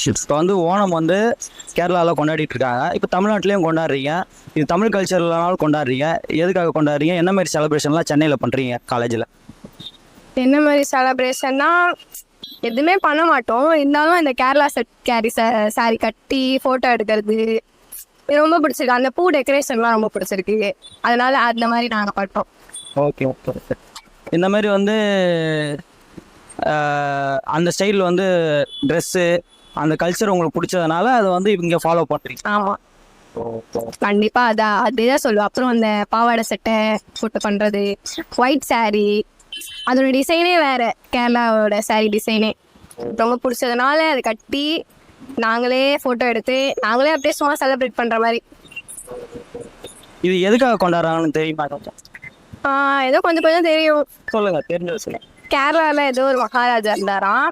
இப்போ வந்து ஓணம் வந்து கேரளாவில் கொண்டாடிட்டு இருக்காங்க. இப்போ தமிழ்நாட்டிலையும் கொண்டாடுறீங்க. இது தமிழ் கல்ச்சர்னாலும் கொண்டாடுறீங்க. எதுக்காக கொண்டாடுறீங்க? என்ன மாதிரி செலிப்ரேஷன்லாம் சென்னையில் பண்ணுறீங்க காலேஜில்? என்ன மாதிரி செலப்ரேஷன்னா எதுவுமே பண்ண மாட்டோம். இருந்தாலும் இந்த கேரளா செட் சாரி கட்டி ஃபோட்டோ எடுக்கிறது ரொம்ப பிடிச்சிருக்கு. அந்த பூ டெக்கரேஷன்லாம் ரொம்ப பிடிச்சிருக்கு. அதனால அந்த மாதிரி நாங்கள் பண்ணுறோம். Okay okay. இந்த மாதிரி வந்து அந்த ஸ்டைல் வந்து ட்ரெஸ்ஸு அந்த கல்ச்சர் உங்களுக்கு பிடிச்சதுனால அதை வந்து இங்கே ஃபாலோ பண்ணுறீங்க. ஆமாம், கண்டிப்பாக அதுதான் சொல்லுவோம். அப்புறம் அந்த பாவாடை சட்டை போட்டு பண்ணுறது, ஒயிட் சாரீ, அதோட டிசைனே வேறு. கேரளாவோட சாரீ டிசைனே ரொம்ப பிடிச்சதுனால அதை கட்டி நாங்களே ஃபோட்டோ எடுத்து நாங்களே அப்படியே சும்மா செலிப்ரேட் பண்ணுற மாதிரி. இது எதுக்காக கொண்டாடுறாங்கன்னு தெரியுமா? ஏதோ கொஞ்சம் கொஞ்சம் தெரியும். சொல்லுங்க, தெரிஞ்சது சொல்லுங்க. கேரளாவில் ஏதோ ஒரு மகாராஜா இருந்தாராம்.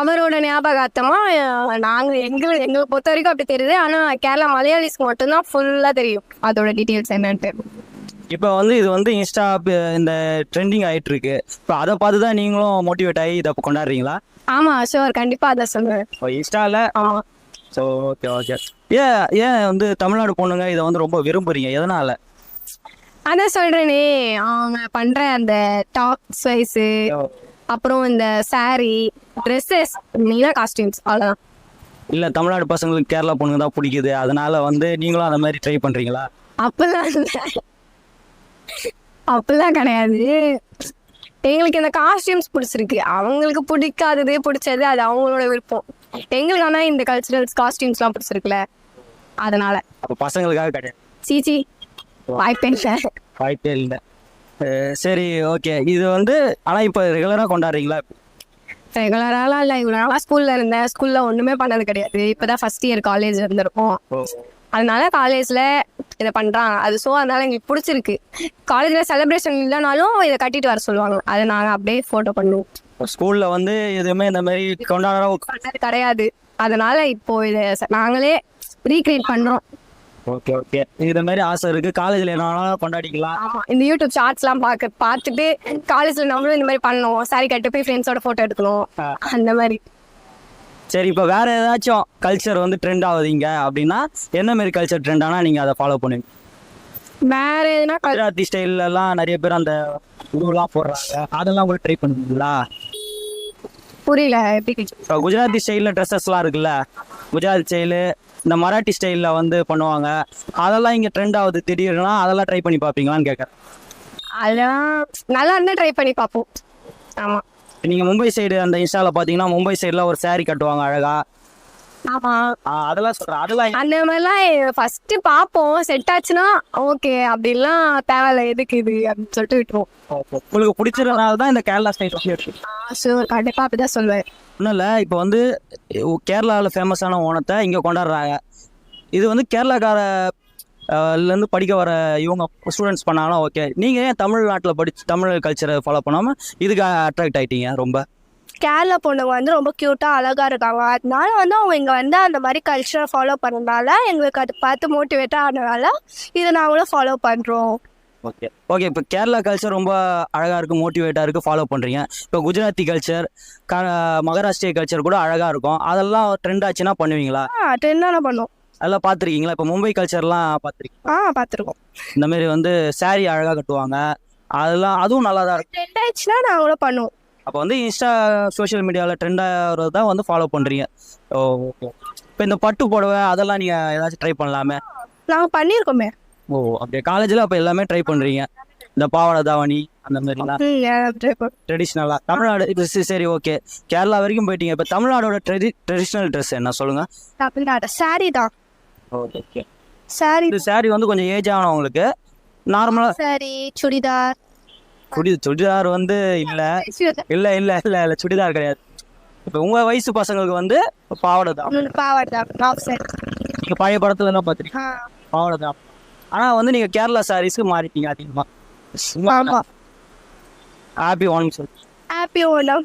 அவரோட ஞாபகார்த்தமாக நாங்கள் எங்களுக்கு பொறுத்த வரைக்கும் அப்படி தெரியுது. ஆனால் கேரளா மலையாளிஸ்க்கு மட்டும்தான் ஃபுல்லாக தெரியும் அதோட டீட்டெயில்ஸ் என்னன்ட்டு. இப்போ வந்து இது வந்து இன்ஸ்டா இந்த ட்ரெண்டிங் ஆகிட்டு இருக்கு. இப்போ அதை பார்த்து தான் நீங்களும் மோட்டிவேட் ஆகி இதை கொண்டாடுறீங்களா? ஆமாம், ஷுவர், கண்டிப்பாக அதை சொல்லுவேன். இப்போ இன்ஸ்டாவில். ஆமாம். So okay okay. ஏன் வந்து தமிழ்நாடு பொண்ணுங்க இதை வந்து ரொம்ப விரும்புறீங்க? எதனால? அதான் சொல்கிறேனே, அவங்க பண்ணுற அந்த டாப்ஸ் வைஸு, அப்புறம் இந்த சாரீ, ட்ரெஸ்ஸஸ், மெயினாக காஸ்டியூம்ஸ், அவ்வளோதான். இல்லை, தமிழ்நாடு பசங்களுக்கு கேரளா பொண்ணுங்க தான் பிடிக்குது, அதனால வந்து நீங்களும் அந்த மாதிரி ட்ரை பண்ணுறீங்களா? அப்படிலாம் இல்லை, அப்படிலாம் கிடையாது. எங்களுக்கு இந்த காஸ்டியூம்ஸ் பிடிச்சிருக்கு. அவங்களுக்கு பிடிக்காதது பிடிச்சது அது அவங்களோட விருப்பம். எங்களுக்கு ஆனால் இந்த கல்ச்சுரல்ஸ் காஸ்டியூம்ஸ்லாம் பிடிச்சிருக்குல்ல, அதனால. அப்போ பசங்களுக்காக கிடையாது? சீச்சி, வாய்ப்பே இல்லை. சரி ஓகே. இது வந்து ஆனால் இப்போ ரெகுலராக கொண்டாடுறீங்களா? ரெகுலராலாம் இல்லை. இவ்வளோ நாளாக ஸ்கூலில் இருந்தேன். ஸ்கூலில் ஒன்றுமே பண்ணது கிடையாது. இப்போ தான் ஃபஸ்ட் இயர் காலேஜ் இருந்திருக்கோம். அதனால காலேஜில் இதை பண்ணுறாங்க. அதனால எங்களுக்கு பிடிச்சிருக்கு. காலேஜில் செலிப்ரேஷன் இல்லைனாலும் இதை கட்டிட்டு வர சொல்லுவாங்க. அதை நாங்கள் அப்படியே ஃபோட்டோ பண்ணுவோம். ஸ்கூலில் வந்து எதுவுமே இந்த மாதிரி பண்ணது கிடையாது. அதனால இப்போ இதை நாங்களே ரீக்ரியேட் பண்ணுறோம். Okay okay. இந்த மாதிரி ஆசை இருக்குது. காலேஜில் என்ன கொண்டாடிக்கலாம். ஆமாம், இந்த யூடியூப் ஷார்ட்ஸ்லாம் பார்த்துட்டு காலேஜில் நம்மளும் இந்த மாதிரி பண்ணணும். சாரி கட்டு போய் ஃப்ரெண்ட்ஸோட ஃபோட்டோ எடுக்கணும், அந்த மாதிரி. சரி, இப்போ வேறு ஏதாச்சும் கல்ச்சர் வந்து ட்ரெண்ட் ஆகுதுங்க அப்படின்னா என்ன மாதிரி கல்ச்சர் ட்ரெண்ட் ஆனால் நீங்கள் அதை ஃபாலோ பண்ணுவீங்க? வேறு எதுனா குஜராத்தி ஸ்டைல்லாம் நிறைய பேர் அந்த இதுலாம் போடுறாங்க, அதெல்லாம் கூட ட்ரை பண்ணுவீங்களா? புரியல, எப்படி? இப்போ குஜராத்தி ஸ்டைலில் ட்ரெஸ்ஸஸ்லாம் இருக்குல்ல, குஜராத்தி ஸ்டைலு, இந்த மராட்டி ஸ்டைலில் வந்து பண்ணுவாங்க, அதெல்லாம் இங்கே ட்ரெண்ட் ஆகுது திடீர்னா, அதெல்லாம் ட்ரை பண்ணி பார்ப்பீங்களான்னு கேட்குறேன். அதெல்லாம் நல்லா இருந்தால் ட்ரை பண்ணி பார்ப்போம். ஆமாம். நீங்கள் மும்பை சைடு அந்த இன்ஸ்டாவில் பார்த்தீங்கன்னா மும்பை சைடில் ஒரு சாரீ கட்டுவாங்க அழகா. ஆமாம், அதெல்லாம் சொல்கிறேன். அதெல்லாம் அந்த மாதிரிலாம் ஃபஸ்ட்டு பார்ப்போம். செட் ஆச்சுன்னா ஓகே, அப்படிலாம் தேவையில்ல, எதுக்கு இது அப்படின்னு சொல்லிட்டு விட்டுருவோம். உங்களுக்கு பிடிச்சதுனால தான் இந்த கேரளா ஸ்டைல் இருக்கு. ஷூர், கண்டிப்பாக அப்படி தான் சொல்லுவேன். ஒன்றும் இல்லை, இப்போ வந்து கேரளாவில் ஃபேமஸான ஓணத்தை இங்கே கொண்டாடுறாங்க. இது வந்து கேரளாக்காரலேருந்து படிக்க வர இவங்க ஸ்டூடெண்ட்ஸ் பண்ணாலும் ஓகே. நீங்கள் ஏன் தமிழ்நாட்டில் தமிழ் கல்ச்சரை ஃபாலோ பண்ணாமல் இதுக்கு அட்ராக்ட் ஆகிட்டீங்க? ரொம்ப கேரளா பொண்ணுங்க வந்து ரொம்ப க்யூட்டாக அழகாக இருக்காங்க. அதனால வந்து அவங்க இங்கே வந்து அந்த மாதிரி கல்ச்சரை ஃபாலோ பண்ணுறதுனால எங்களுக்கு அதை பார்த்து மோட்டிவேட்டாக ஆனதால இதை நாங்களும் ஃபாலோ பண்ணுறோம். Okay okay. இப்போ கேரளா கல்ச்சர் ரொம்ப அழகாக இருக்குது, மோட்டிவேட்டாக இருக்குது, ஃபாலோ பண்ணுறீங்க. இப்போ குஜராத்தி கல்ச்சர், மகாராஷ்டிரிய கல்ச்சர் கூட அழகாக இருக்கும். அதெல்லாம் ட்ரெண்ட் ஆச்சுன்னா பண்ணுவீங்களா? ட்ரெண்டான பண்ணுவோம். அதெல்லாம் பார்த்துருக்கீங்களா? இப்போ மும்பை கல்ச்சர்லாம் பார்த்துருக்கீங்க? பார்த்துருக்கோம். இந்த மாதிரி வந்து சாரீ அழகாக கட்டுவாங்க, அதுவும் நல்லா தான் இருக்கும். ட்ரெண்ட் ஆயிடுச்சுன்னா நாங்களும் பண்ணுவோம். அப்போ வந்து இன்ஸ்டா சோஷியல் மீடியாவில் ட்ரெண்ட் ஆகிறது தான் வந்து ஃபாலோ பண்ணுறீங்க. ஓகே. இப்போ இந்த பட்டு புடவை அதெல்லாம் நீங்கள் ஏதாச்சும் ட்ரை பண்ணலாமே? நாங்கள் பண்ணியிருக்கோமே. அப்படியே காலேஜில் அப்போ எல்லாமே ட்ரை பண்ணுறீங்க, இந்த பாவாடை தாவணி அந்த மாதிரிலாம் ட்ரெடிஷ்னலாக தமிழ்நாடு. இப்போ சரி ஓகே, கேரளா வரைக்கும் போயிட்டீங்க. இப்போ தமிழ்நாடோட ட்ரெடிஷ்னல் ட்ரெஸ் என்ன சொல்லுங்கள்? தமிழ்நாடு சாரீ தான். ஓகே. சாரீ. இந்த சாரீ வந்து கொஞ்சம் ஏஜ் ஆனவங்களுக்கு நார்மலாக. சாரீ, சுடிதார். சுடிதார் வந்து இல்லை இல்லை இல்லை இல்லை இல்லை சுடிதார் கிடையாது. இப்போ உங்கள் வயசு பசங்களுக்கு வந்து பாவாடை தான். நீங்கள் பழைய படத்துலலாம் பார்த்துருக்கீங்க, பாவாடை தான். ஆனால் வந்து நீங்கள் கேரளா சாரீஸ்க்கு மாறிட்டீங்க அதிகமாக. ஹாப்பி ஓணம். ஹாப்பி ஓணம்.